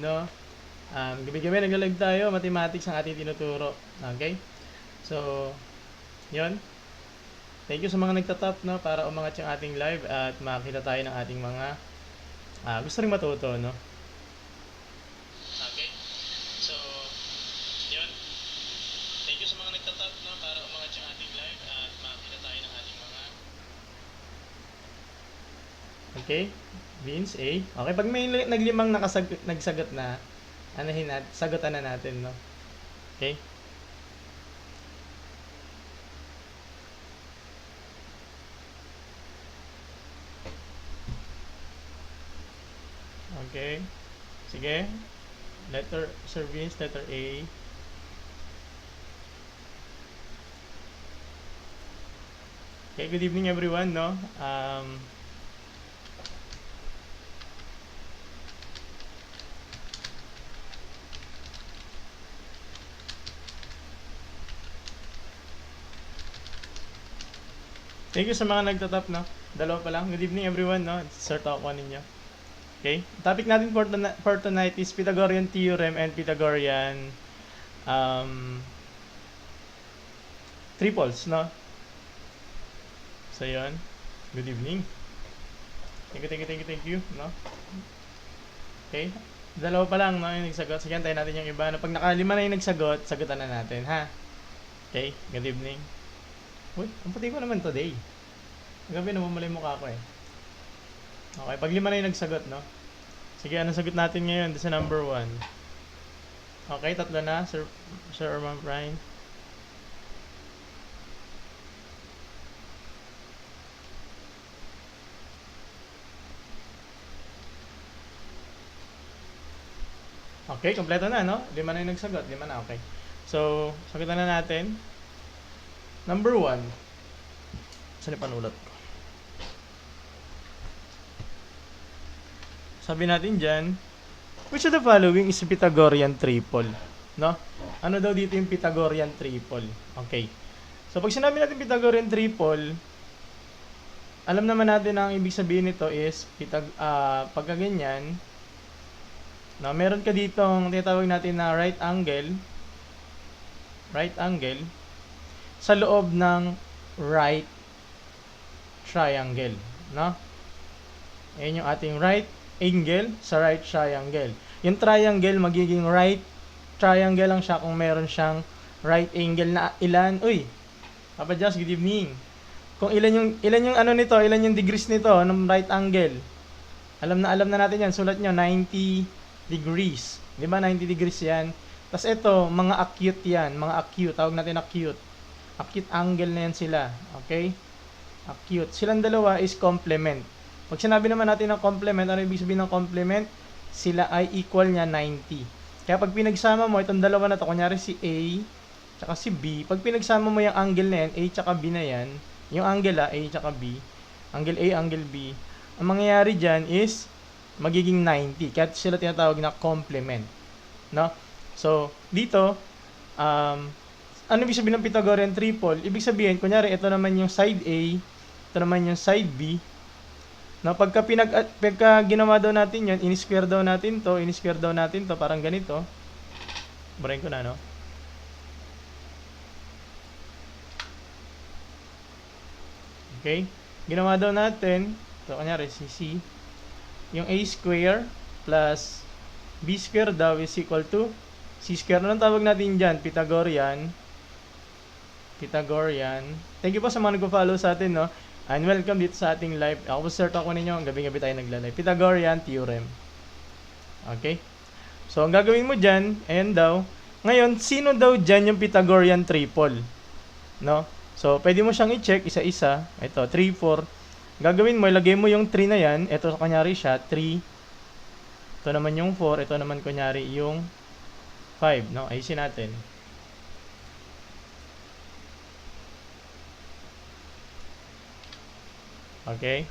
No? Gabi-gabi nagla-live tayo, mathematics ang ating tinuturo. Okay? So, yon. Thank you sa mga nagtatap, no, para umangat yung ating live at makita tayo ng ating mga gusto rin matuto, no? Okay? So, yon. Thank you sa mga nagtatap, no, para umangat yung ating live at makita tayo ng ating mga Okay? Vince A. Okay, pag may naglimang nagsagot na, sagutan na natin, no? Okay? Okay. Sige. Sir Vince, letter A. Okay, good evening everyone, no? Thank you sa mga nagtatap, no? Dalawa pa lang. Good evening everyone, no? Start ako ninyo. Okay? Topic natin for tonight is Pythagorean theorem and Pythagorean triples, no? So, yun. Good evening. Thank you, no? Okay? Dalawa pa lang, no? Yung nagsagot. Sige, antayin natin yung iba. No? Pag nakalima na yung nagsagot, sagutan na natin, ha? Okay? Good evening. Uy, ang puti ko naman today. Gabi namumula yung mukha ko eh. Okay, pag lima na yung nagsagot, no? Sige, anong sagot natin ngayon? This is number 1. Okay, tatlo na, Sir Irman Brian. Okay, kompleto na, no? Lima na yung nagsagot. Lima na, okay. So, sagutan na natin. Number 1. Saan yung panulat ko? Sabi natin dyan, which of the following is a Pythagorean triple? No? Ano daw dito yung Pythagorean triple? Okay. So, pag sinabi natin Pythagorean triple, alam naman natin na ang ibig sabihin nito is, pagka ganyan, no, meron ka dito ang tinatawag natin na right angle, sa loob ng right triangle, no? Ayan yung ating right angle sa right triangle. Yung triangle magiging right triangle lang siya kung meron siyang right angle na ilan. Uy, Papa Just, good evening. Kung ilan yung ano nito, ilan yung degrees nito ng right angle. Alam na natin yan. Sulat nyo, 90 degrees. Di ba 90 degrees yan? Tapos ito, mga acute yan. Mga acute. Tawag natin acute. Acute angle na yan sila. Okay? Acute. Silang dalawa is complement. Pag sinabi naman natin ng complement, ano ibig sabihin ng complement? Sila ay equal niya 90. Kaya pag pinagsama mo, itong dalawa na to, kunyari si A, tsaka si B, pag pinagsama mo yung angle na yan, A tsaka B na yan, yung angle A tsaka B, angle A, angle B, ang mangyayari dyan is, magiging 90. Kaya sila tinatawag na complement. No? So, dito, ano ibig sabihin ng Pythagorean triple? Ibig sabihin, kunyari, ito naman yung side A, ito naman yung side B. No, pagka ginawa daw natin yan, in-square daw natin to, parang ganito. Burahin ko na, no? Okay? Ginawa daw natin, so, kunyari, C, yung A square plus B square daw is equal to C square. Anong tawag natin dyan? Pythagorean. Thank you po sa mga nag-follow sa atin, no? And welcome dito sa ating live. Ako po start ako ninyo. Gabi-gabi tayo nagla-live. Pythagorean theorem. Okay? So, ang gagawin mo dyan, ayan daw. Ngayon, sino daw dyan yung Pythagorean triple? No? So, pwede mo siyang i-check isa-isa. Ito, 3, 4. Gagawin mo, ilagay mo yung 3 na yan. Ito, kunyari siya, 3. Ito naman yung 4. Ito naman, kunyari, yung 5. No? Ayusin natin. Okay?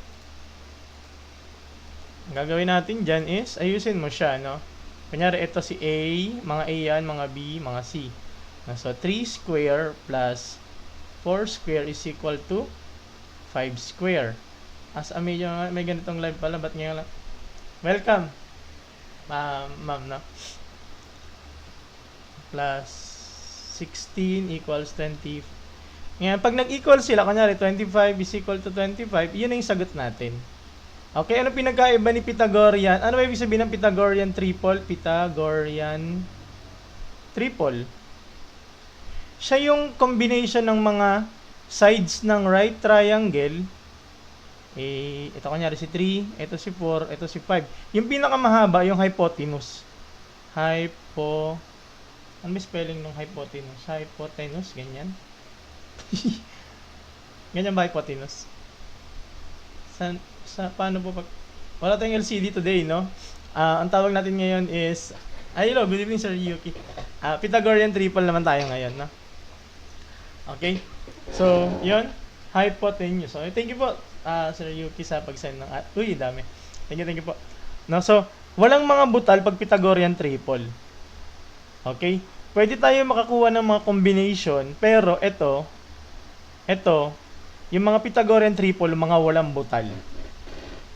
Ang gagawin natin dyan is, ayusin mo siya, no? Kunyari, ito si A, mga A yan, mga B, mga C. So, 3 square plus 4 square is equal to 5 square. As may ganitong live pala, ba't ngayon lang? Welcome! ma'am, no? Plus 16 equals 20. Ngayon, pag nag-equal sila, kunyari 25 is equal to 25, yun na yung sagot natin. Okay, ano pinagkaiba ni Pythagorean? Ano ba ibig sabihin ng Pythagorean triple? Pythagorean triple. Siya yung combination ng mga sides ng right triangle. Ito kunyari si 3, ito si 4, ito si 5. Yung pinakamahaba, yung hypotenuse. Ano may spelling ng hypotenuse? Hypotenuse, ganyan. Ganyan ba hypotenuse? Paano po pag... Wala tayong LCD today, no? Ang tawag natin ngayon is... hello, good evening, Sir Yuki. Pythagorean triple naman tayo ngayon, no? Okay? So, yun. Hypotenuse. So, thank you po, Sir Yuki, sa pag-send ng... uy, dami. Thank you po. No, so, walang mga butal pag Pythagorean triple. Okay? Pwede tayo makakuha ng mga combination, pero ito, yung mga Pythagorean triple, mga walang butal.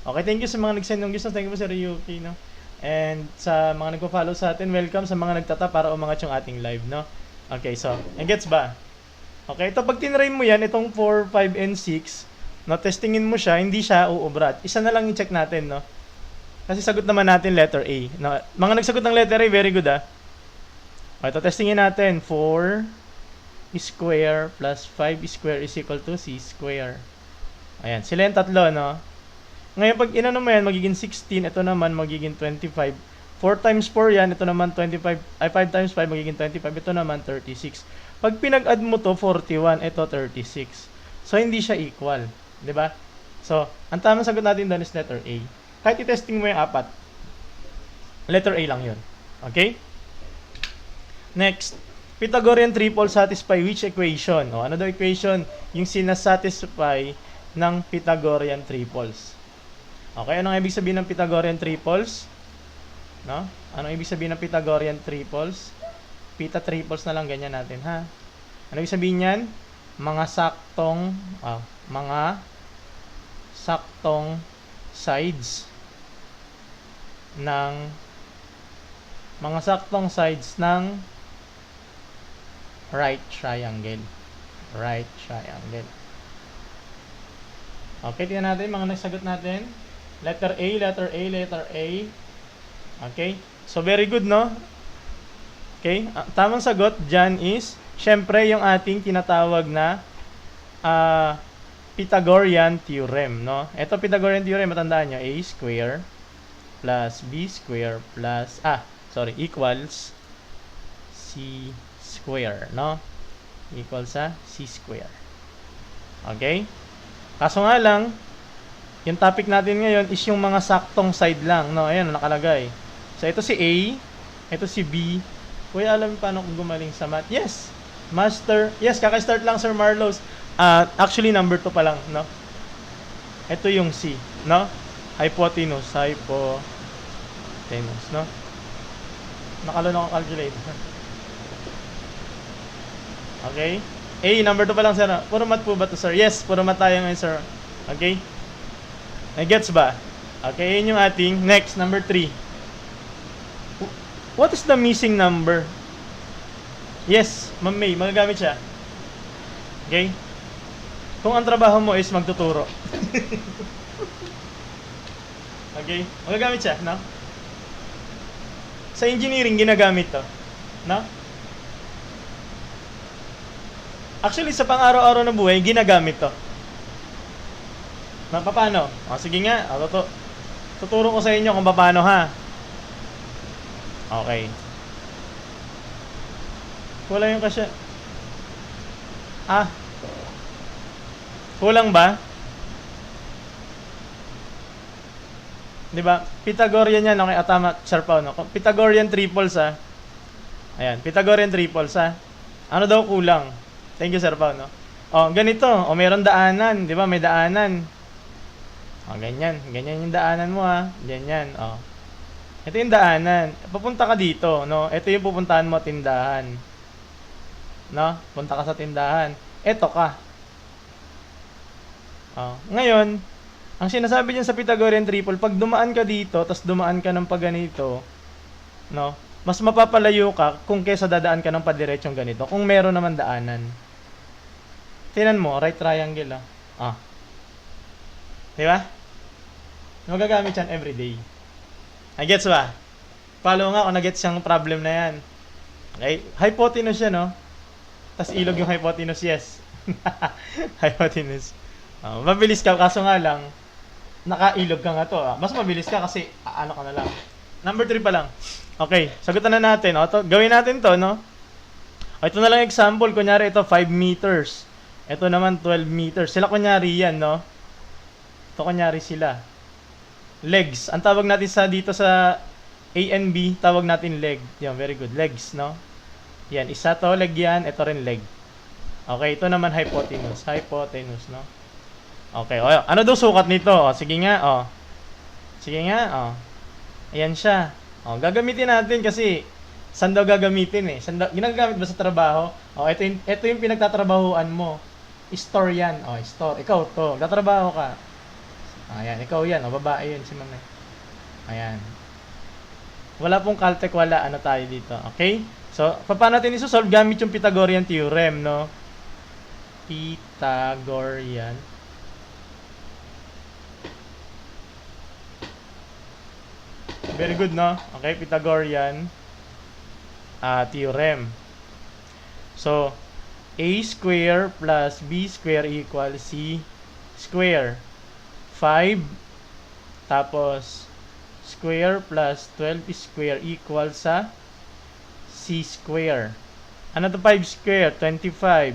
Okay, thank you sa mga nag-send ng gusto. Thank you po, Sir Yuki, no? And sa mga nagpa-follow sa atin, welcome sa mga nagtata para umangat yung ating live, no? Okay, so, gets ba? Okay, ito pag tinry mo yan, itong 4, 5, and 6, no, testingin mo siya, hindi siya uubrat. Isa na lang i-check natin, no? Kasi sagot naman natin letter A. No, mga nagsagot ng letter A, very good, ah. Okay, ito testingin natin. 4 square plus 5 square is equal to C square. Ayan, sila yung tatlo, no? Ngayon, pag inano mo yan, magiging 16. Ito naman, magiging 25. 4 times 4 yan. Ito naman, 25. 5 times 5, magiging 25. Ito naman, 36. Pag pinag-add mo to 41. Ito, 36. So, hindi siya equal. Diba? So, ang tamang sagot natin doon is letter A. Kahit i-testing mo yung apat, letter A lang yun. Okay? Next. Pythagorean triple satisfy which equation? O, ano daw equation? Yung sinasatisfy ng Pythagorean triples. Okay, anong ibig sabihin ng Pythagorean triples? No? Anong ibig sabihin ng Pythagorean triples? Pita triples na lang, ganyan natin, ha? Ano ibig sabihin niyan? Mga saktong sides ng right triangle. Right triangle. Okay, tingnan natin mga nagsagot natin. Letter A, letter A, letter A. Okay? So, very good, no? Okay? Tamang sagot dyan is, syempre, yung ating tinatawag na Pythagorean theorem, no? Ito, Pythagorean theorem, matandaan nyo, A square plus B square plus, equals C square, no? Equals sa C square. Okay? Kaso nga lang, yung topic natin ngayon is yung mga saktong side lang, no? Ayan, nakalagay. So, ito si A, ito si B. Kuya, alam paano kung gumaling sa math? Yes! Master. Yes, kaka-start lang, Sir Marlos. Actually, number 2 pa lang, no? Ito yung C, no? Hypotenuse, no? Nakalun ako calculate. Okay? A, number 2 pa lang, sir. Puro math po ba to, sir? Yes, puro math tayo ngayon, sir. Okay? Gets ba? Okay, yun yung ating next, number 3. What is the missing number? Yes, Ma'am May, magagamit siya. Okay? Kung ang trabaho mo is magtuturo. Okay? Magagamit siya, no? Sa engineering, ginagamit to. No? Actually, sa pang-araw-araw na buhay, ginagamit to. Paano? O, sige nga. Tuturo ko sa inyo kung paano, ha? Okay. Kulang yung kasya. Kulang ba? Diba? Pythagorean yan. Okay, tama, Sir Pao, no? Pythagorean triples, ha? Ayan, Pythagorean triples, ha? Ano daw kulang? Thank you, Sir Pao, no? O, ganito. O, mayroon daanan. Diba? May daanan. O, ganyan. Ganyan yung daanan mo, ha? Ganyan, o. Ito yung daanan. Papunta ka dito, no? Ito yung pupuntahan mo, tindahan. No? Punta ka sa tindahan. Ito ka. O. Ngayon, ang sinasabi niyan sa Pythagorean triple, pag dumaan ka dito, tapos dumaan ka ng pagganito, no? Mas mapapalayo ka kung kesa dadaan ka ng padiretsong ganito. Kung meron naman daanan. Tingnan mo, right triangle, ah. Ah. Di ba? Magagamit yan everyday. Nagets ba? Follow nga kung nagets yung problem na yan. Okay? Hypotenuse yan, no? Tas ilog yung hypotenuse, yes. Hypotenuse. Mabilis ka, kaso nga lang, nakailog ka nga to. Mas mabilis ka kasi, ano ka na lang. Number 3 pa lang. Okay, sagutan na natin. O, gawin natin to, no? O, ito na lang example. Kunyari, ito 5 meters. Ito naman 12 meters. Sila kunyari yan, no? Ito kunyari sila. Legs. Ang tawag natin sa dito sa A and B, tawag natin leg. Yan, very good. Legs, no? Yan, isa to, leg yan. Ito rin leg. Okay, ito naman hypotenuse. Hypotenuse, no? Okay, o, ano daw sukat nito? O, sige nga, o. Sige nga, o. Ayan siya. O, gagamitin natin kasi saan daw gagamitin eh? Ginagamit ba sa trabaho? O, ito yung pinagtatrabahuan mo. Store yan. O, store. Ikaw to. Tatrabaho ka. Ayan, ikaw yan. O, babae yun si mama. Ayan. Wala pong Caltech, wala. Ano tayo dito? Okay? So, paano natin isosolve? Gamit yung Pythagorean theorem, no? Pythagorean. Very good, no? Okay, Pythagorean theorem. So, a square plus b square equals c square. 5 tapos square plus 12 square equals sa c square. Ano to 5 square? 25.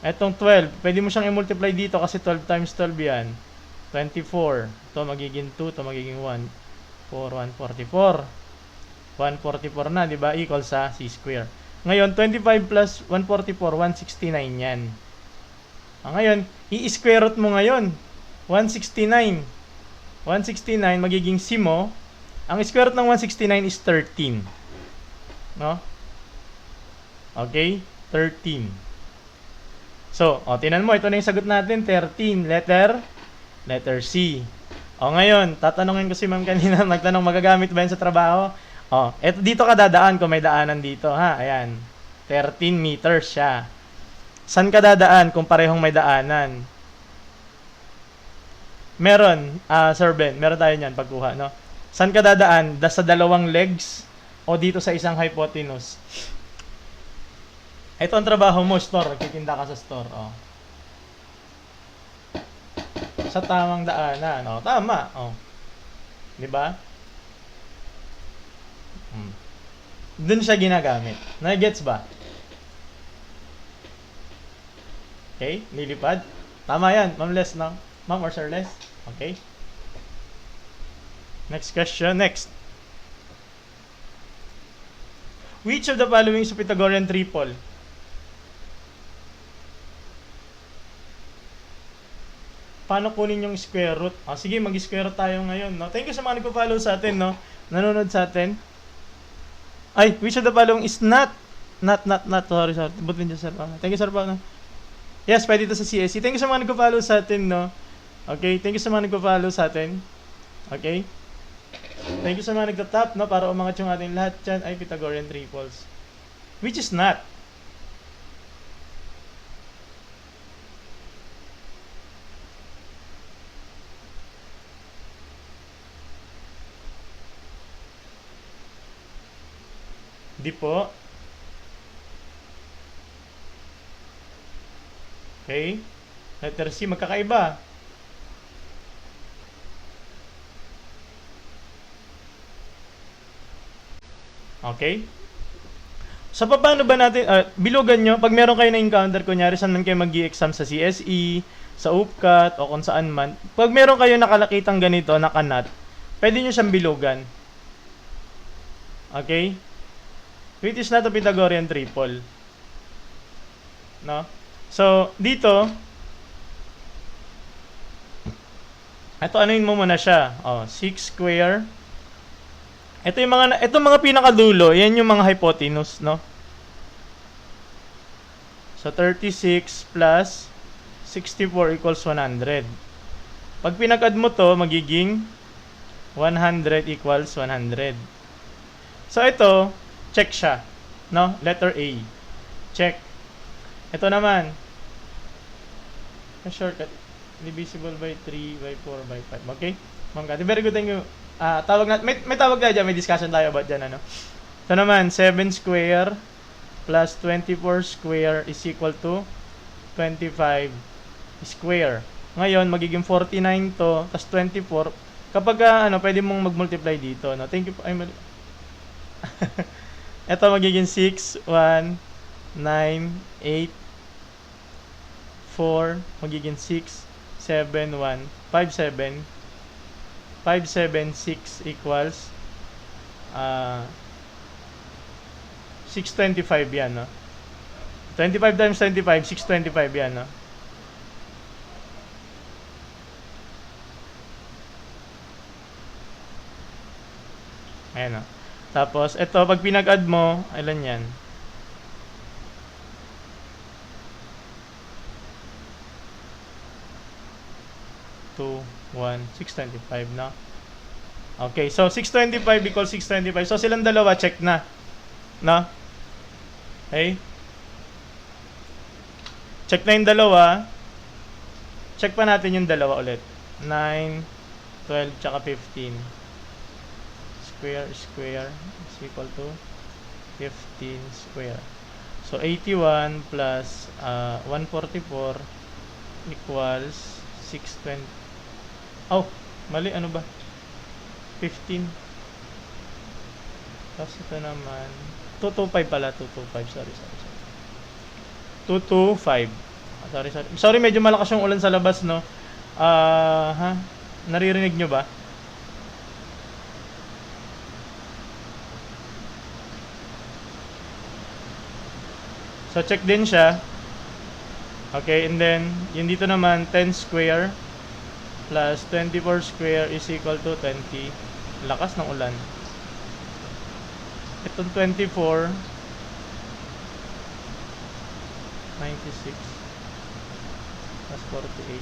Etong 12, pwede mo siyang i-multiply dito kasi 12 times 12 yan. 24. Ito magiging 2, ito magiging 1. 4, 144. 144 na, di ba? Equals sa c square. Ngayon, 25 plus 144, 169 yan. Ngayon, i-square root mo ngayon. 169. 169, magiging c mo. Ang square root ng 169 is 13. No? Okay? 13. So, tinan mo, ito na yung sagot natin. 13. Letter C. Ngayon, tatanungin ko si ma'am kanina, magtanong, magagamit ba yan sa trabaho? Eto dito ka dadaan kung may daanan dito, ha? Ayan. 13 meters siya. San ka dadaan kung parehong may daanan? Meron, Sir Ben, meron tayo niyan pagkuha, no? San ka dadaan? Sa dalawang legs o dito sa isang hypotenuse? Ito ang trabaho mo, store. Kikinda ka sa store, sa tamang daanan. Tama. Di ba? Doon siya ginagamit. Na-gets ba? Okay, lilipad. Tama yan, Ma'am Les, no? Ma'am or Sir Les? Okay. Next question, next. Which of the following is a Pythagorean triple? Paano kunin yung square root? Sige, mag-square root tayo ngayon, no? Thank you sa mga nagpo-follow sa atin, no? Nanonood sa atin. Ay, which of the following is not. Sorry. Butin dyan, sir. Thank you, sir. Yes, pwede ito sa CSC. Thank you sa mga nagpo-follow sa atin, no? Okay, thank you sa mga nagpo-follow sa atin. Okay? Thank you sa mga nagtatap, no? Para umangat yung ating lahat dyan ay Pythagorean triples. Which is not. Di po. Okay. Letter C, magkakaiba. Okay. So, paano ba natin, bilugan nyo, pag meron kayo na-encounter, kunyari, saan man kayo mag-i-exam sa CSE, sa UPCAT, o kung saan man, pag meron kayo nakalakitang ganito, nakanat, pwede nyo siyang bilugan. Okay? Which is not a Pythagorean triple. No? So, dito, ito anuin mo muna siya. 6 square. Itong mga pinakadulo, yan yung mga hypotenuse, no? So, 36 plus 64 equals 100. Pag pinag-add mo to, magiging 100 equals 100. So, ito, check siya. No? Letter A. Check. Ito naman. A shortcut. Divisible by 3, by 4, by 5. Okay? Ma'am Cathy, very good. Thank you. Tawag na, may tawag na dyan. May discussion tayo about dyan. Ano? Ito naman, 7 square plus 24 square is equal to 25 square. Ngayon, magiging 49 to, tas 24. Kapag, pwede mong mag-multiply dito. No? Thank you po. Ito magiging 6, 1, 9, 8, 4, magiging 6, 7, 1, 5, 7, 5, 7, 6 equals 625 yan, no? 25 times 25, 625 yan, no? Ayan, no? Tapos, ito, pag pinag-add mo, ilan yan? Two, 1, 625, no? Okay, so 625 equals 625. So, silang dalawa, check na. No? Okay? Check na yung dalawa. Check pa natin yung dalawa ulit. 9, 12, tsaka 15. Square is equal to 15 square. So, 81 plus 144 equals 620. Oh, mali. Ano ba? 15. Tapos ito naman 225 pala. 225. Sorry. 225. Sorry, medyo malakas yung ulan sa labas, no? Naririnig nyo ba? So, check din siya. Okay, and then, yun dito naman, 10 square plus 24 square is equal to 20. Lakas ng ulan. Itong 24, 96 plus 48.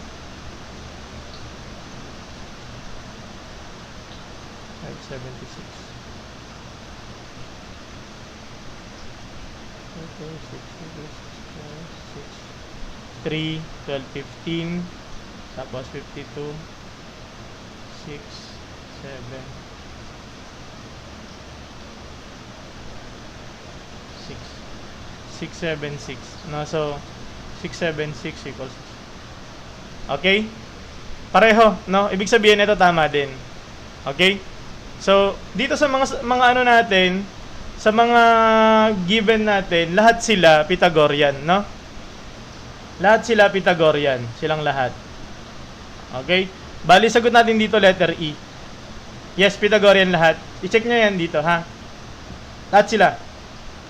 576. 3, 12, 15, tapos 52, 6, 7, 6, 7, 6. No, so 6, 7, 6 equals. Okay? Pareho, no? Ibig sabihin ito tama din. Okay? So, dito sa mga ano natin, sa mga given natin, lahat sila Pythagorean, no? Lahat sila Pythagorean, silang lahat. Okay? Bali, sagot natin dito letter E. Yes, Pythagorean lahat. I-check nyo yan dito, ha? Lahat sila.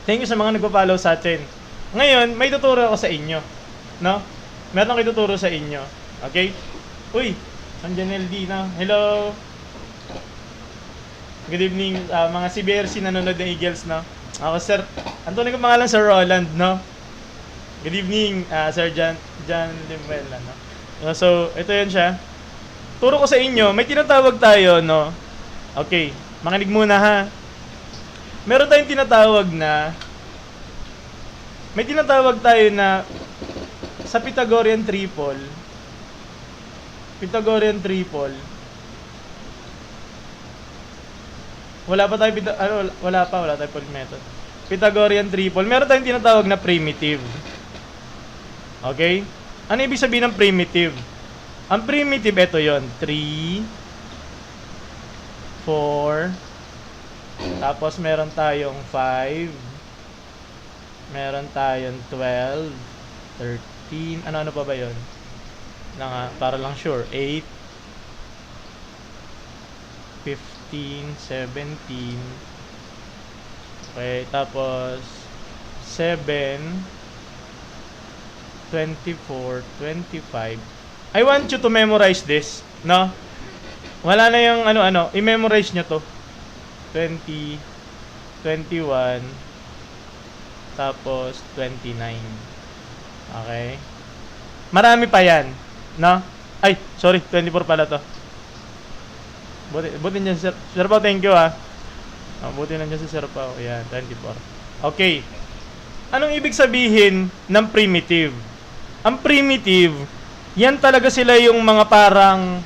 Thank you sa mga nagpa-follow sa atin. Ngayon, may tuturo ako sa inyo, no? Meron akong ituturo sa inyo. Okay? Uy, San LD na. Hello! Good evening, mga CBRC nanonood ng Eagles, no? Ako, sir. Ang tunay kong pangalan, Sir Roland, no? Good evening, Sir John Limuela, no? So, ito yan siya. Turo ko sa inyo, may tinatawag tayo, no? Okay, makinig muna, ha? Meron tayong tinatawag na, may tinatawag tayo na, sa Pythagorean triple, wala tayong full method. Pythagorean triple. Meron tayong tinatawag na primitive. Okay? Ano ibig sabihin ng primitive? Ang primitive, ito yon 3, 4, tapos meron tayong 5, meron tayong 12, 13, ano pa ba yon? Para lang sure, 8, 15, 17. Okay, tapos 7, 24, 25. I want you to memorize this, no? Wala na yung i-memorize nyo to. 20, 21, tapos 29. Okay? Marami pa yan, no? Ay, sorry, 24 pala to. Buti niyan, Sir Pao, thank you, ha. Buti nandiyan si Sir Pao. Ayan, 24. Okay. Anong ibig sabihin ng primitive? Ang primitive, yan talaga sila yung mga parang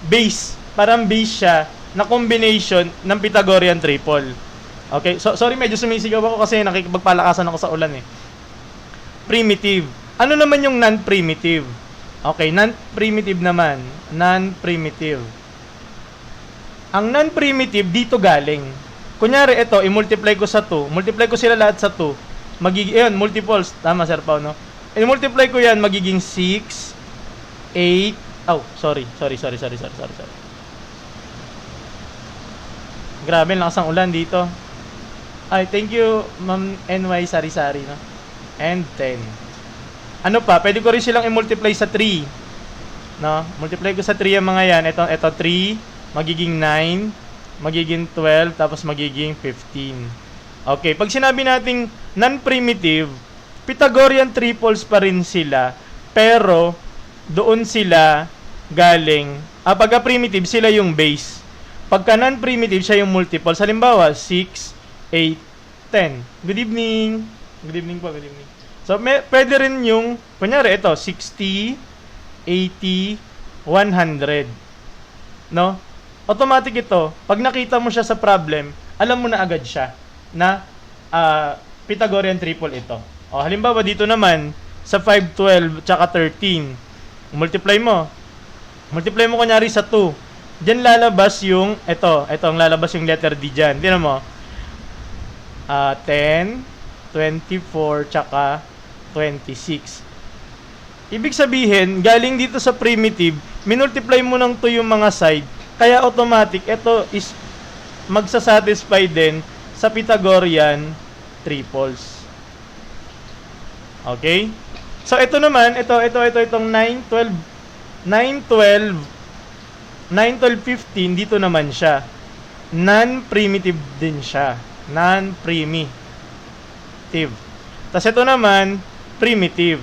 base. Parang base siya na combination ng Pythagorean triple. Okay? So, sorry, medyo sumisigaw ako kasi nakikipagpalakasan ako sa ulan eh. Primitive. Ano naman yung non-primitive? Okay, non-primitive naman. Non-primitive. Ang non-primitive, dito galing. Kunyari, ito, i-multiply ko sa 2. Multiply ko sila lahat sa 2. Magiging, yun, multiples. Tama, Sir Pao, no? I-multiply ko yan, magiging 6, 8, sorry. Grabe, lakas ang ulan dito. Ay, thank you, Ma'am NY Sari-Sari, no? And 10. Ano pa? Pwede ko rin silang i-multiply sa 3. No? Multiply ko sa 3 yung mga yan. Ito 3, magiging 9, magiging 12, tapos magiging 15. Okay, pag sinabi nating non-primitive, Pythagorean triples pa rin sila, pero doon sila galing. Pagka primitive, sila yung base. Pagka non-primitive, siya yung multiples. Halimbawa, 6, 8, 10. Good evening. Good evening po, good evening. So, pwede rin yung, kunyari, ito, 60, 80, 100. No? Automatic ito. Pag nakita mo siya sa problem, alam mo na agad siya na Pythagorean triple ito. O, halimbawa, dito naman, sa 5, 12, tsaka 13. Multiply mo. Multiply mo kunyari sa 2. Diyan lalabas yung, ito ang lalabas yung letter D dyan. Tingnan mo. 10, 24, tsaka 26. Ibig sabihin, galing dito sa primitive, minultiply mo ng 2 yung mga side, kaya automatic, ito is magsasatisfy din sa Pythagorean triples. Okay? So, ito naman, itong 9, 12, 15, dito naman siya. Non-primitive din siya. Non-primitive. Tapos ito naman, primitive.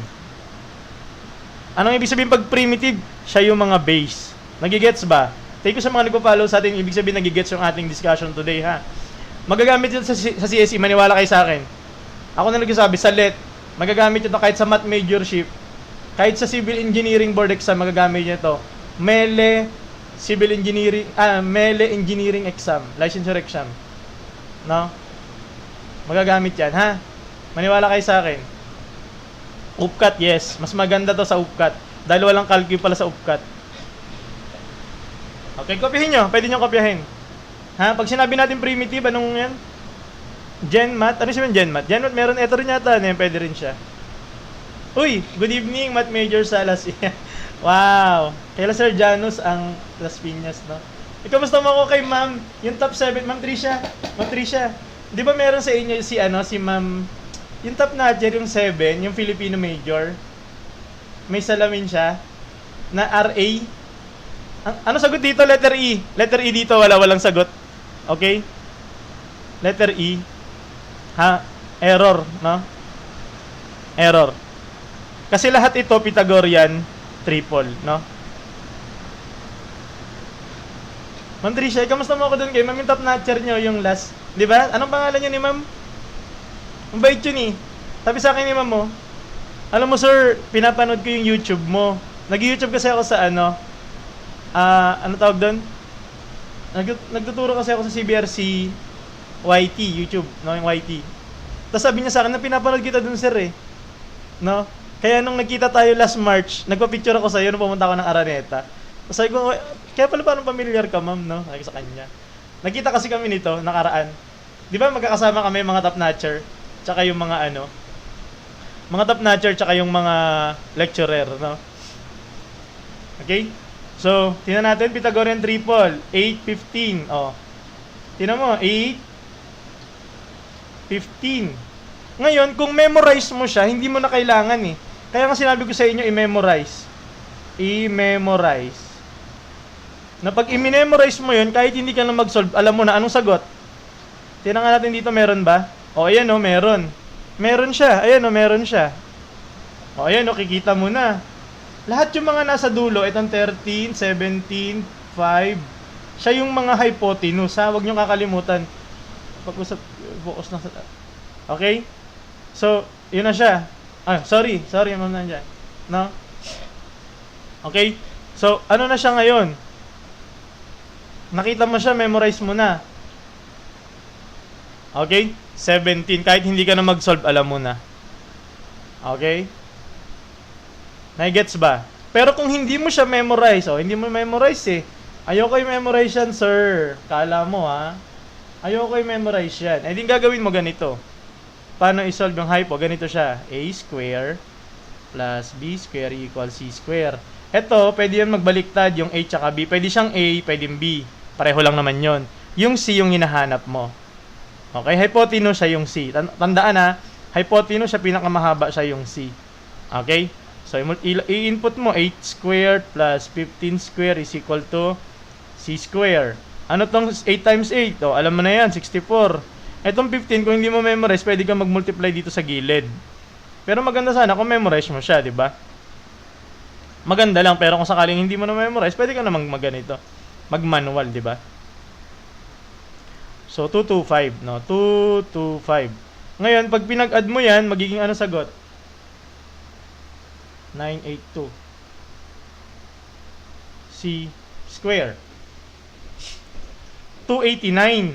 Anong ibig sabihin pag primitive? Siya yung mga base. Nagigets ba? Thank you sa mga nagpo-follow sa atin. Ibig sabihin nagigets yung ating discussion today, ha? Magagamit ito sa CSE. Maniwala kayo sa akin. Ako na nagsasabi, sa LET, magagamit ito kahit sa math majorship, kahit sa civil engineering board exam, magagamit nyo ito. MELE engineering exam, licensure exam. No? Magagamit yan, ha? Maniwala kayo sa akin. UPCAT, yes. Mas maganda to sa UPCAT. Dahil walang calculus pala sa UPCAT. Okay, kopyahin nyo. Pwede nyo kopyahin. Ha? Pag sinabi natin primitive, anong yan? GenMath? Ano sabihin GenMath? GenMath meron. Ito rin yata. Pwede rin siya. Uy! Good evening, Math Major sa Las Wow! Kaya Sir Janus ang Las Piñas, no? Ikamusta mo ako kay Ma'am? Yung top 7, Ma'am Trisha. Ma'am Trisha, di ba meron sa inyo si Ma'am, yung top notcher, yung 7, yung Filipino Major? May salamin siya na RA. Ano sagot dito? Letter E. Letter E dito, walang sagot. Okay? Letter E. Ha? Error, no? Error. Kasi lahat ito Pythagorean triple, no? Ma'am Trisha, kamusta mo ako doon kay Ma'am? Yung top notcher nyo, yung last. Di ba? Anong pangalan nyo ni Ma'am? Ang bait yun eh. Sabi sa akin ni Ma'am mo, alam mo sir, pinapanood ko yung YouTube mo. Nag-YouTube kasi ako sa ano tawag doon? Nagtuturo kasi ako sa CBRC YT, YouTube, no? Yung YT. Tapos sabi niya sa akin na pinapanood kita doon sir eh. No? Kaya nung nagkita tayo last March, nagpa-picture ako sa iyo nung pumunta ako ng Araneta. Tapos sabi ko, kaya pala parang familiar ka ma'am, no? Sabi ko sa kanya. Nagkita kasi kami nito, nakaraan. Di ba magkakasama kami mga top notcher, tsaka yung mga mga top notcher, tsaka yung mga lecturer, no? Okay? So, tingnan natin, Pythagorean triple, 8, 15. Oh. Tingnan mo, 8, 15. Ngayon, kung memorize mo siya, hindi mo na kailangan eh. Kaya nga sinabi ko sa inyo, i-memorize. I-memorize. Na pag i-memorize mo yun, kahit hindi ka na mag-solve, alam mo na anong sagot. Tingnan nga natin dito, meron ba? O, ayan o, meron. Meron siya. Ayan o, meron siya. O, ayan o, kikita mo na. Lahat yung mga nasa dulo, itong 13, 17, 5, Siya yung mga hypotenuse, ha? Huwag nyo kakalimutan. Pag-usap, focus na sa... Okay? So, yun na siya. Sorry, ma'am nandiyan. No? Okay? So, ano na siya ngayon? Nakita mo siya, memorize mo na. Okay? 17. Kahit hindi ka na mag-solve, alam mo na. Okay? Nai-gets ba? Pero kung hindi mo siya memorize, hindi mo memorize eh. Ayoko i-memorize yan, sir. Kala mo, ha? Ayoko i-memorize yan. Eh, di gagawin mo ganito. Paano i-solve yung hypo? Ganito siya. A square plus B square equals C square. Ito, pwede yan magbaliktad yung A tsaka B. Pwede siyang A, pwede B. Pareho lang naman yon. Yung C yung hinahanap mo. Okay, hypotenuse siya yung C. Tandaan ha, hypotenuse siya, pinakamahaba siya yung C. Okay? So, i-input mo 8 squared plus 15 squared is equal to C squared. Ano tong 8 times 8? Alam mo na yan, 64. Etong 15, kung hindi mo memorize, pwede kang mag-multiply dito sa gilid. Pero maganda sana kung memorize mo siya, di ba? Maganda lang, pero kung sakaling hindi mo na memorize, pwede ka na mag-ganito. Mag-manual, di ba? So, 225, no? 225. Ngayon, pag pinag-add mo yan, magiging ano sagot? 982. C square. 289.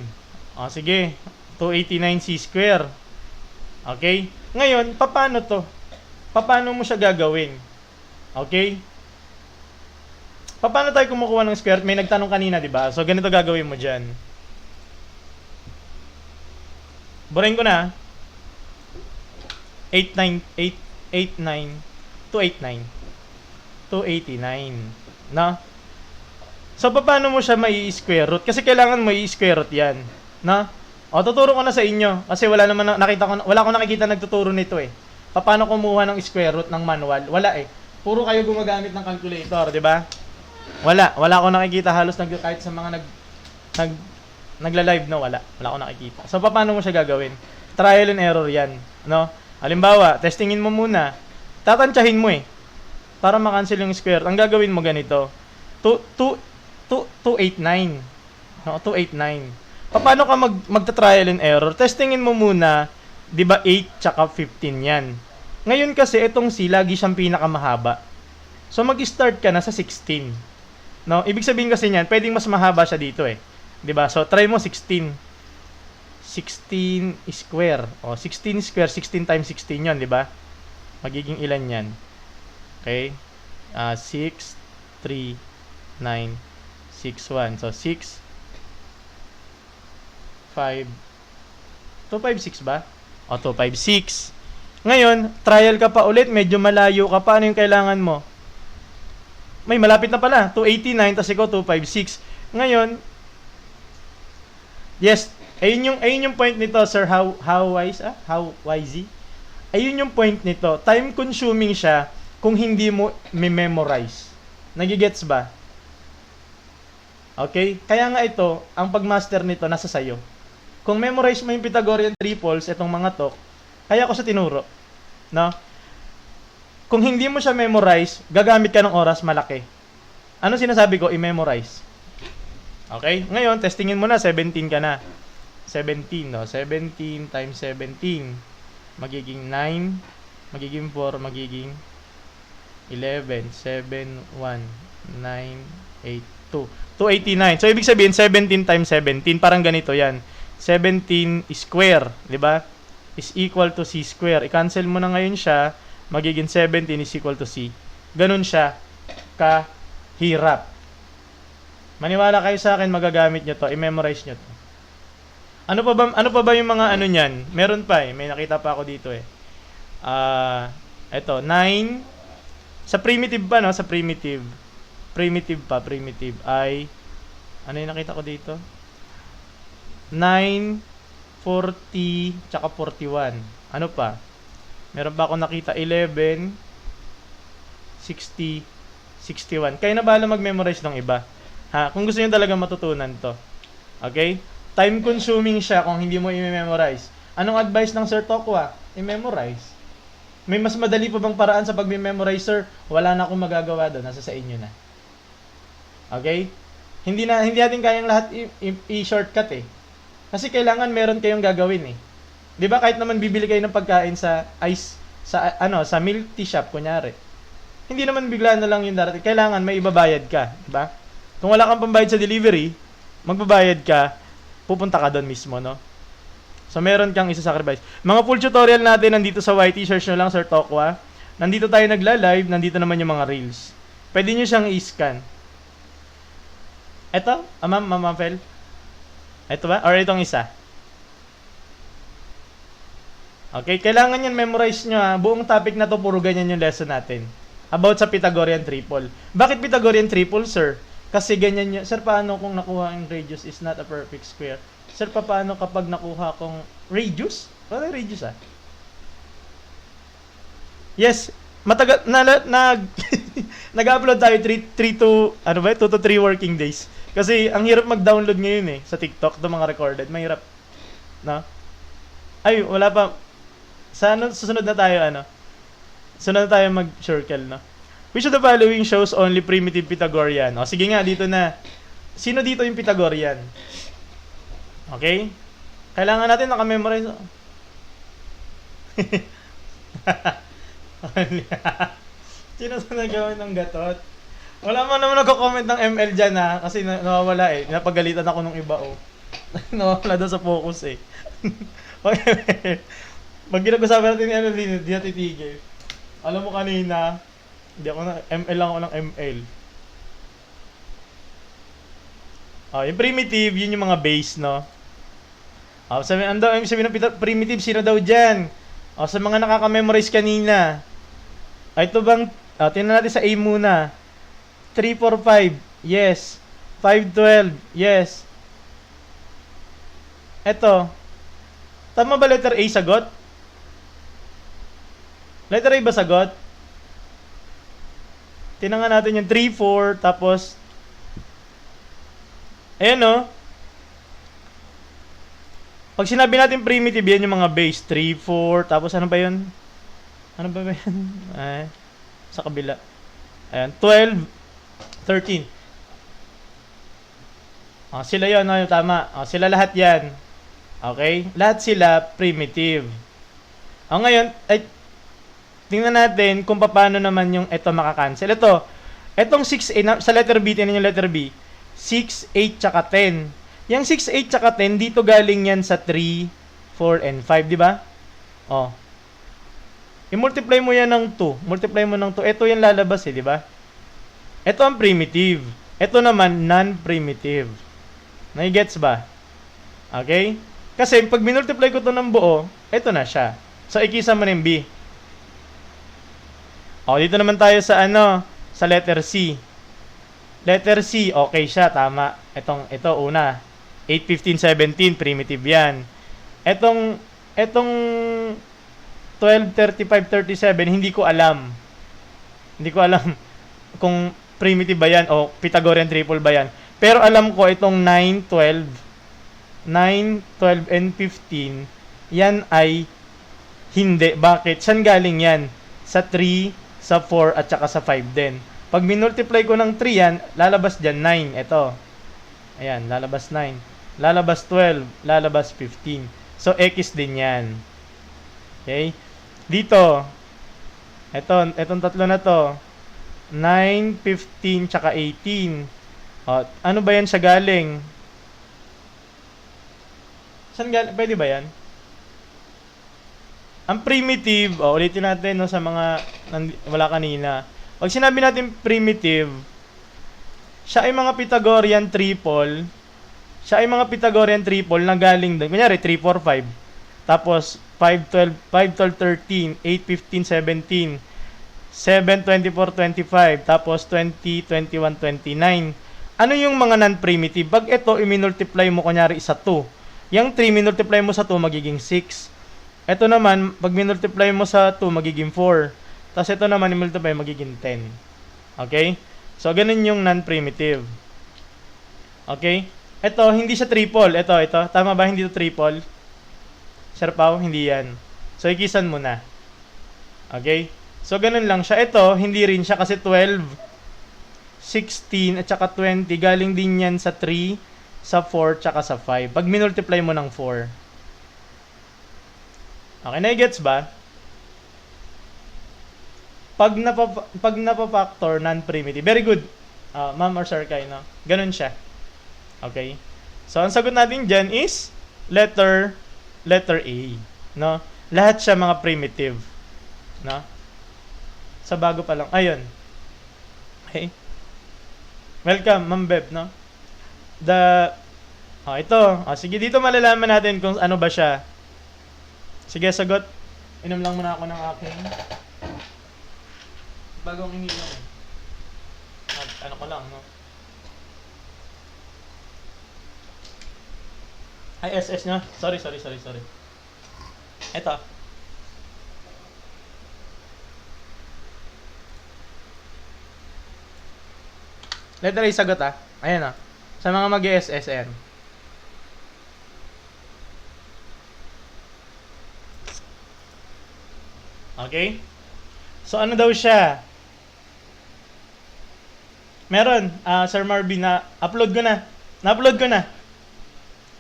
Sige. 289 C square. Okay? Ngayon, paano to? Paano mo siya gagawin? Okay? Paano tayo kumukuha ng square? May nagtanong kanina, di ba? So, ganito gagawin mo dyan. Burahin ko na. 289. No? So, paano mo siya mai-square root? Kasi kailangan mo i-square root yan. No? Tuturo ko na sa inyo. Kasi wala akong nakikita nagtuturo nito eh. Paano kumuha ng square root ng manual? Wala eh. Puro kayo gumagamit ng calculator, di ba? Wala akong nakikita halos kahit sa mga nagla-live na wala akong nakikita. So, paano mo siya gagawin? Trial and error yan. No? Halimbawa, testingin mo muna. Tatantsahin mo eh. Para makancel yung square. Ang gagawin mo ganito. 289. No, 289. Paano ka magta-trial and error? Testingin mo muna, 'di ba 8 tsaka 15 yan. Ngayon kasi itong C lagi siyang pinakamahaba. So mag-start ka na sa 16. No, ibig sabihin kasi niyan, pwedeng mas mahaba siya dito eh. 'Di ba? So try mo 16. 16 square. 16 square, 16 times 16 'yon, 'di ba? Magiging ilan 'yan? Okay? 6 3 9 6 1. So 6 5 256 ba? 256. Ngayon, trial ka pa ulit, medyo malayo ka pa. Ano yung kailangan mo? May malapit na pala, 289 tas ikaw 256. Ngayon, yes, ayun yung point nito, sir. How wise? How wisey? Ayun yung point nito. Time consuming siya kung hindi mo memorize. Nagigets ba? Okay? Kaya nga ito, ang pagmaster nito nasa sayo. Kung memorize mo yung Pythagorean triples, itong mga to, kaya ko sa tinuro. No? Kung hindi mo siya memorize, gagamit ka ng oras malaki. Ano sinasabi ko? I-memorize. Okay? Ngayon, testingin mo na, 17 ka na. 17, no? 17 times 17. Magiging 9, magiging 4, magiging 11, 7, 1, 9, 8, 2. 289. So, ibig sabihin, 17 times 17, parang ganito yan. 17 square, di ba? Is equal to C square. I-cancel mo na ngayon siya, magiging 17 is equal to C. Ganun siya kahirap. Maniwala kayo sa akin, magagamit nyo to, i-memorize nyo to. Ano pa ba yung mga ano niyan? Meron pa eh, may nakita pa ako dito eh. Ito, 9 sa primitive pa, no? Sa primitive ay ano yung nakita ko dito? 9, 40, tsaka 41. Ano pa? Meron pa ako nakita 11, 60, 61. Kayo na bahala mag-memorize ng iba. Ha? Kung gusto niyo talaga matutunan to. Okay? Time consuming siya kung hindi mo i-memorize. Anong advice ng Sir Tokwa? I-memorize. May mas madali pa bang paraan sa pag-memorize, sir? Wala na akong magagawa doon. Nasa sa inyo na. Okay? Hindi natin kayang lahat i-shortcut eh. Kasi kailangan meron kayong gagawin eh. 'Di ba kahit naman bibili kayo ng pagkain sa ice sa milk tea shop kunyari. Hindi naman bigla na lang yung darating. Kailangan may ibabayad ka, 'di ba? Kung wala kang pambayad sa delivery, magbabayad ka, pupunta ka doon mismo, no? So meron kang isa-sacrifice. Mga full tutorial natin nandito sa YT, search nyo lang Sir Tokwa. Nandito tayo nagla-live, nandito naman yung mga reels. Pwede nyo siyang i-scan. Eto, Ma'am Fel? Ito ba? Or itong isa? Okay, kailangan yan memorize nyo ha. Buong topic na to, puro ganyan yung lesson natin. About sa Pythagorean triple. Bakit Pythagorean triple, sir? Kasi ganyan yun. Sir, paano kung nakuha ang radius is not a perfect square? Sir, paano kapag nakuha kong radius? Ano yung radius ah? Yes, matagal nag-upload tayo 2 to 3 working days. Kasi ang hirap mag-download ngayon eh sa TikTok, ng mga recorded, mahirap. No? Ay, wala pa. Susunod na tayo Sunod na tayo mag-circle, no? Which of the following shows only primitive Pythagorean? O sige nga, dito na. Sino dito yung Pythagorean? Okay? Kailangan natin nakamemorize. Sino sa nagawin ng gatot? Wala man naman nagko-comment ng ML dyan ha. Kasi nawawala eh. Napagalitan ako nung iba oh. Nawawala daw sa focus eh. Okay. Pag ginag-usapan natin ni ML, di na titigil. Alam mo kanina, hindi ako na, ML lang ako ng ML. Oh, yung primitive, yun yung mga base, no? Oh, sabi ng primitive, sino daw dyan? Oh, sa mga nakaka-memorize kanina. Ito bang, tingnan natin sa A muna. 3, 4, 5, yes. 5, 12, yes. Ito. Tama ba letter A sagot? Letter A ba sagot? Tingnan natin yung 3, 4, tapos ayan o. Pag sinabi natin primitive, yan yung mga base. 3, 4, tapos ano ba yun? Ano ba yun? Ay, sa kabila. Ayan, 12, 13. Sila yun, no? Yung tama. Sila lahat yan. Okay? Lahat sila primitive. Ngayon, ay, tingnan natin kung paano naman yung ito makakancel. Itong 6, 8, sa letter B, tingnan yung letter B. 6, 8, tsaka 10. Yung 6, 8, tsaka 10, dito galing yan sa 3, 4, and 5, di ba? I-multiply mo yan ng 2. Multiply mo ng 2. Ito yung lalabas eh, di ba? Ito ang primitive. Ito naman, non-primitive. Nai-gets ba? Okay? Kasi, pag minultiply ko to ng buo, ito na siya. So, ikisa mo na yung B. Dito naman tayo sa sa letter C. Letter C, okay siya, tama. Ito una. 8, 15, 17, primitive yan. Etong 12, 35, 37, hindi ko alam. Hindi ko alam kung primitive ba yan o Pythagorean triple ba yan. Pero alam ko itong 9, 12, and 15, yan ay hindi. Bakit? Saan galing yan? Sa 3, sa 4, at saka sa 5 din. Pag minultiply ko ng 3 yan, lalabas dyan 9. Ito. Ayan, lalabas 9. Lalabas 12. Lalabas 15. So, X din yan. Okay? Dito. Itong tatlo na to. 9, 15, tsaka 18. Ano ba yan siya galing? Saan galing? Pwede ba yan? Ang primitive, ulitin natin no, sa mga wala kanina. Pag sinabi natin primitive, siya ay mga Pythagorean triple. Siya ay mga Pythagorean triple na galing doon. Kunyari, 3, 4, 5. Tapos, 5, 12, 13, 8, 15, 17, 7, 24, 25. Tapos, 20, 21, 29. Ano yung mga non-primitive? Pag ito, i-multiply mo kunyari sa 2. Yung 3, minultiply mo sa 2, magiging 6. Ito naman, pag minultiply mo sa 2, magiging 4. Tapos ito naman, i-multiply, magiging 10. Okay? So, ganun yung non-primitive. Okay? Ito, hindi siya triple. Ito. Tama ba? Hindi ito triple. Sir Pao, hindi yan. So, ikisan mo na. Okay? So, ganun lang siya. Ito, hindi rin siya kasi 12. 16, at saka 20, galing din yan sa 3, sa 4, tsaka sa 5. Pag minultiply mo ng 4. Okay, na-gets ba? Pag napapactor, non-primitive. Very good. Ma'am or sir kayo, no? Ganun siya. Okay? So, ang sagot natin dyan is letter A. No? Lahat siya mga primitive. No? Sa bago pa lang. Ayun. Okay? Welcome, Ma'am Beb, no? Ito. Sige, dito malalaman natin kung ano ba siya. Sige, sagot. Inom lang muna ako ng aking bagong ininom. Ano ko lang, no? Ay, SS nyo? Sorry. Ito. Letter A sagot Ayan sa mga mag-SSN. Okay? So ano daw siya? Meron, Sir Marvin, na-upload ko na. Na-upload ko na.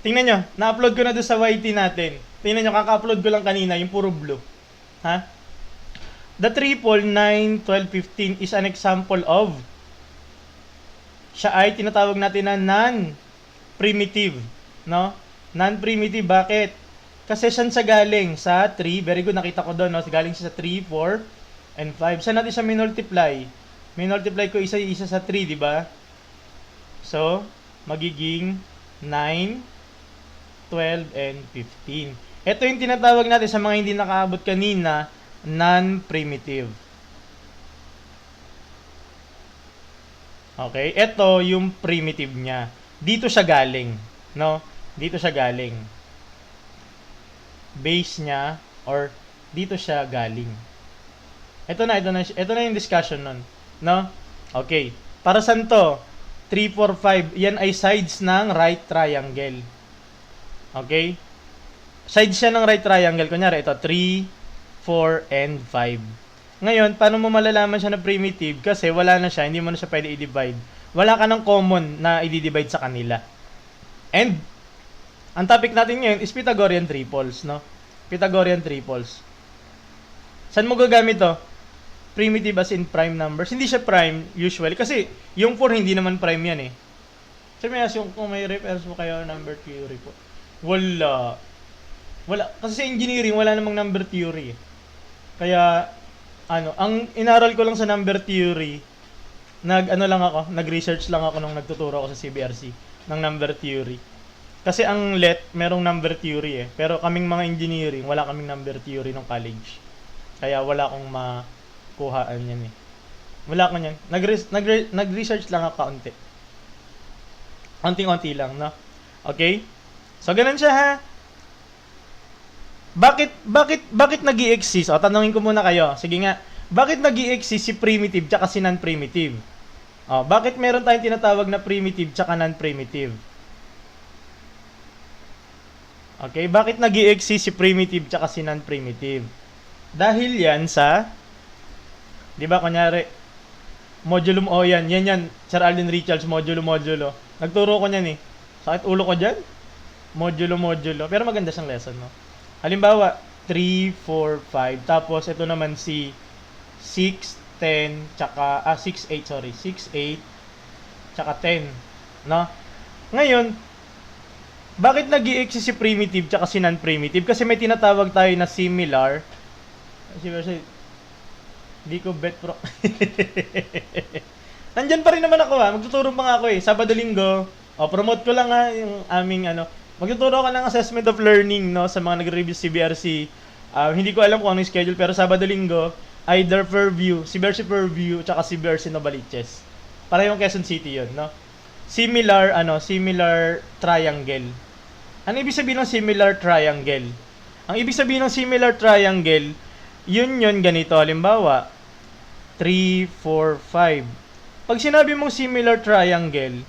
Tingnan nyo, na-upload ko na doon sa YT natin. Tingnan nyo, kaka-upload ko lang kanina, yung puro blue. Ha? The triple 9, 12, 15 is an example of siya ay tinatawag natin na non-primitive. No? Non-primitive, bakit? Kasi saan siya galing? Sa 3. Very good, nakita ko doon. No? Galing siya sa 3, 4, and 5. Saan natin siya minultiply? Minultiply ko isa-isa sa 3, di ba? So, magiging 9, 12, and 15. Ito yung tinatawag natin sa mga hindi nakaabot kanina, non-primitive. Okay, ito yung primitive niya. Dito siya galing, no? Dito siya galing. Base niya or dito siya galing. Ito na yung discussion nun, no? Okay. Para saan to? 3, 4, 5. Yan ay sides ng right triangle. Okay? Sides siya ng right triangle. Kunyari, ito, 3, 4, and 5. Ngayon, paano mo malalaman siya na primitive? Kasi wala na siya, hindi mo na siya pwede i-divide. Wala ka ng common na i-divide sa kanila. And, ang topic natin ngayon is Pythagorean triples, no? Pythagorean triples. Saan mo gagamit to? Primitive as in prime numbers. Hindi siya prime, usually. Kasi, yung 4 hindi naman prime yan eh. Sabi mo, kung may reference mo kayo number theory po. Wala. Kasi sa engineering, wala namang number theory. Kaya, ang inaral ko lang sa number theory, nag-research lang ako nung nagtuturo ako sa CBRC ng number theory. Kasi ang LET, merong number theory eh. Pero kaming mga engineering, wala kaming number theory ng college. Kaya wala akong makuhaan yan eh. Wala ko yan. Nag-research lang ako kaunti. Unti-unti lang, no? Okay? So, ganun siya ha. Bakit nag-i-exist? Tanungin ko muna kayo. Sige nga. Bakit nag-i-exist si primitive tsaka si non-primitive? Bakit meron tayong tinatawag na primitive tsaka non-primitive? Okay, bakit nag-i-exist si primitive tsaka si non-primitive? Dahil yan sa, di ba, kunyari, modulum o yan, Sir Alden Richards, modulo. Nagturo ko niyan eh. Sakit ulo ko dyan? Modulo. Pero maganda siyang lesson, no? Halimbawa, 3, 4, 5. Tapos, ito naman si 6, 10, tsaka, 6, 8, 6, 8, tsaka 10. No? Ngayon, bakit nag-i-exist si primitive tsaka si non-primitive? Kasi may tinatawag tayo na similar. Kasi, di ko bet pro. Nandyan pa rin naman ako Magtuturo pa nga ako eh. Sabado-linggo. Promote ko lang yung aming Magtuturo ka ng assessment of learning, no, sa mga nagre-review CBRC. Hindi ko alam kung anong schedule, pero Sabado-Linggo, either Fairview, CBRC Fairview, tsaka CBRC Novaliches. Para yung Quezon City yun, no? Similar triangle. Ano ibig sabihin ng similar triangle? Ang ibig sabihin ng similar triangle, yun ganito. Halimbawa, 3, 4, 5. Pag sinabi mong similar triangle,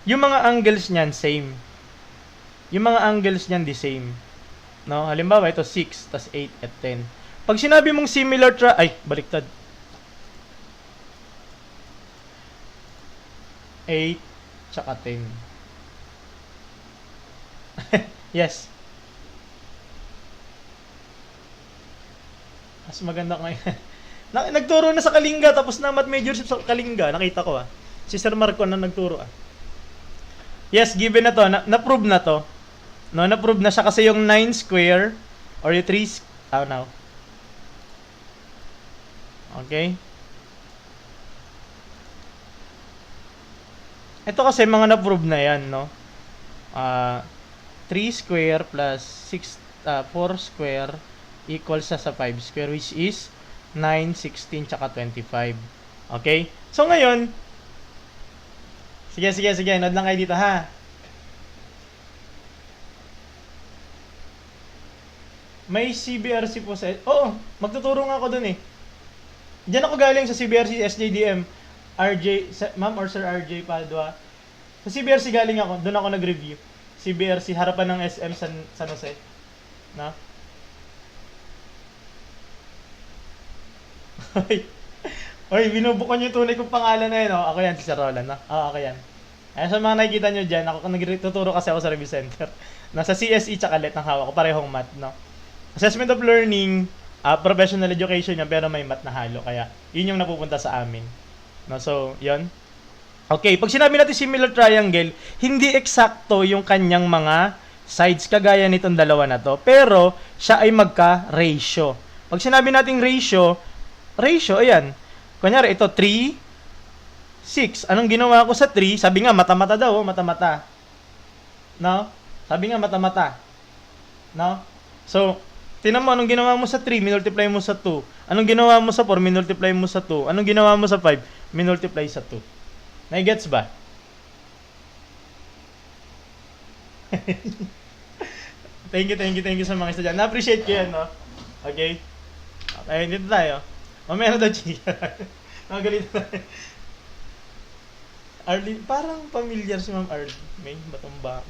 yung mga angles niyan same. Yung mga angles niyan the same. No? Halimbawa, ito 6, tas 8, at 10. Pag sinabi mong similar baliktad. 8, tsaka 10. Yes. Mas maganda ngayon. Nagturo na sa Kalinga, tapos na math majorship sa Kalinga. Nakita ko Si Sir Marco na nagturo Yes, given na to. Na-prove na to. No, na-prove na siya kasi yung 9 square or yung 3 now. Okay? Ito kasi mga na-prove na yan, no? 3 square plus 4 square equals sa 5 square, which is 9, 16, tsaka 25. Okay? So, ngayon, sige, nod lang kayo dito, ha? May CBRC po sa... Oo, magtuturo nga ako dun Diyan ako galing sa CBRC, SJDM. Ma'am or Sir RJ Padua. Sa CBRC galing ako, doon ako nag-review. CBRC, harapan ng SM San Jose. No? Oy, binubukan yung tunay kong pangalan na yun, Ako yan, si Sir Roland, ako yan. Ayan, sa mga nakikita nyo dyan, ako nagtuturo kasi ako sa review center. Nasa CSE tsaka LET ang hawak ko, parehong math, Assessment of learning, professional education yan, pero may math na halo, kaya yun yung napupunta sa amin. So, yun. Okay, pag sinabi natin similar triangle, hindi eksakto yung kanyang mga sides kagaya nitong dalawa na to, pero siya ay magka-ratio. Pag sinabi nating ratio, ayan. Kunyari, ito 3, 6. Anong ginawa ko sa 3? Sabi nga, mata-mata daw, mata-mata. No? Sabi nga, mata-mata. No? So, tinan mo, anong ginawa mo sa 3, minultiply mo sa 2. Anong ginawa mo sa 4, minultiply mo sa 2. Anong ginawa mo sa 5, minultiply sa 2. Nai-gets ba? Thank you sa mga estudyante. Na-appreciate ko yan, Okay? Okay, dito tayo. Mamaya na daw, chika. Magalit na. Arlene, parang familiar si Ma'am Arlene. May batumba.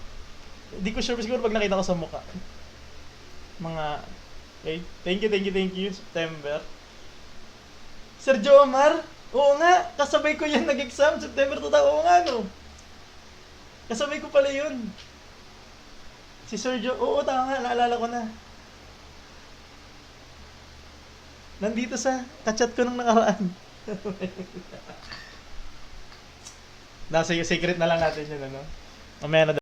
Hindi ko sure, siguro pag nakita ko sa mukha. Okay, thank you, September. Sergio Omar? Oo nga, kasabay ko yan nag-exam, September 2000. Oo nga, kasabay ko pala yun. Si Sergio, oo, tama, naalala ko na. Nandito sa kachat ko nung nakaraan. Nasa secret na lang natin yun, Mamaya na